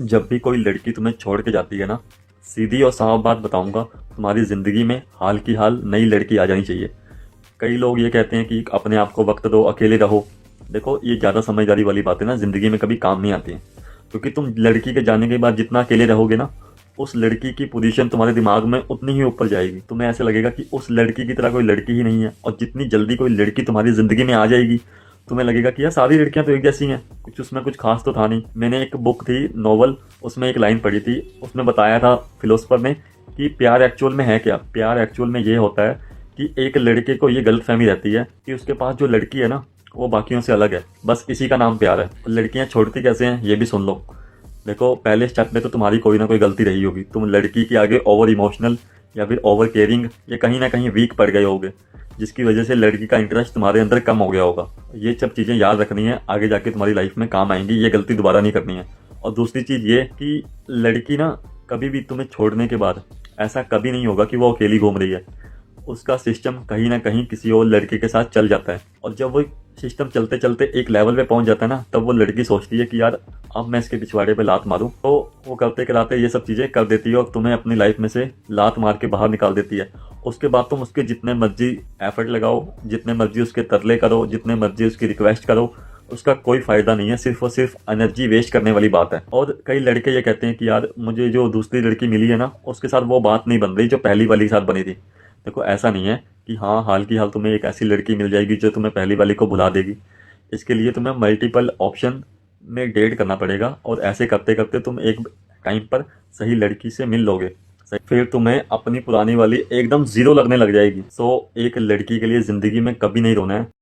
जब भी कोई लड़की तुम्हें छोड़ के जाती है ना, सीधी और साफ बात बताऊंगा, तुम्हारी ज़िंदगी में हाल की हाल नई लड़की आ जानी चाहिए। कई लोग ये कहते हैं कि अपने आप को वक्त दो, अकेले रहो। देखो, ये ज़्यादा समझदारी वाली बातें ना ज़िंदगी में कभी काम नहीं आती हैं। क्योंकि तुम लड़की के जाने के बाद जितना अकेले रहोगे ना, उस लड़की की पोजीशन तुम्हारे दिमाग में उतनी ही ऊपर जाएगी। तुम्हें ऐसे लगेगा कि उस लड़की की तरह कोई लड़की ही नहीं है। और जितनी जल्दी कोई लड़की तुम्हारी ज़िंदगी में आ जाएगी, तुम्हें लगेगा कि यार सारी लड़कियां तो एक जैसी हैं, कुछ उसमें कुछ खास तो था नहीं। मैंने एक बुक थी, नॉवल, उसमें एक लाइन पढ़ी थी। उसमें बताया था फिलोसफर ने कि प्यार एक्चुअल में है क्या। प्यार एक्चुअल में ये होता है कि एक लड़के को ये गलतफहमी रहती है कि उसके पास जो लड़की है ना, वो बाकियों से अलग है। बस इसी का नाम प्यार है। लड़कियां छोड़ती कैसे हैं ये भी सुन लो। देखो, पहले स्टेप में तो तुम्हारी कोई ना कोई गलती रही होगी। तुम लड़की के आगे ओवर इमोशनल या फिर ओवर केयरिंग या कहीं ना कहीं वीक पड़ गए होगे, जिसकी वजह से लड़की का इंटरेस्ट तुम्हारे अंदर कम हो गया होगा। ये सब चीज़ें याद रखनी है, आगे जाके तुम्हारी लाइफ में काम आएंगी। ये गलती दोबारा नहीं करनी है। और दूसरी चीज़ ये कि लड़की ना कभी भी तुम्हें छोड़ने के बाद ऐसा कभी नहीं होगा कि वो अकेली घूम रही है। उसका सिस्टम कहीं ना कहीं किसी और लड़के के साथ चल जाता है। और जब वो सिस्टम चलते चलते एक लेवल पे पहुंच जाता है ना, तब वो लड़की सोचती है कि यार अब मैं इसके पिछवाड़े पे लात मारूं। तो वो करते कराते ये सब चीज़ें कर देती है और तुम्हें अपनी लाइफ में से लात मार के बाहर निकाल देती है। उसके बाद तुम उसके जितने मर्जी एफर्ट लगाओ, जितने मर्जी उसके तरले करो, जितने मर्जी उसकी रिक्वेस्ट करो, उसका कोई फ़ायदा नहीं है। सिर्फ और सिर्फ एनर्जी वेस्ट करने वाली बात है। और कई लड़के ये कहते हैं कि यार मुझे जो दूसरी लड़की मिली है ना, उसके साथ वो बात नहीं बन रही जो पहली वाली के साथ बनी थी। देखो, ऐसा नहीं है कि हाँ हाल की हाल तुम्हें एक ऐसी लड़की मिल जाएगी जो तुम्हें पहली वाली को भुला देगी। इसके लिए तुम्हें मल्टीपल ऑप्शन में डेट करना पड़ेगा। और ऐसे करते करते तुम एक टाइम पर सही लड़की से मिल लोगे। फिर तुम्हें अपनी पुरानी वाली एकदम ज़ीरो लगने लग जाएगी। सो एक लड़की के लिए ज़िंदगी में कभी नहीं रोना है।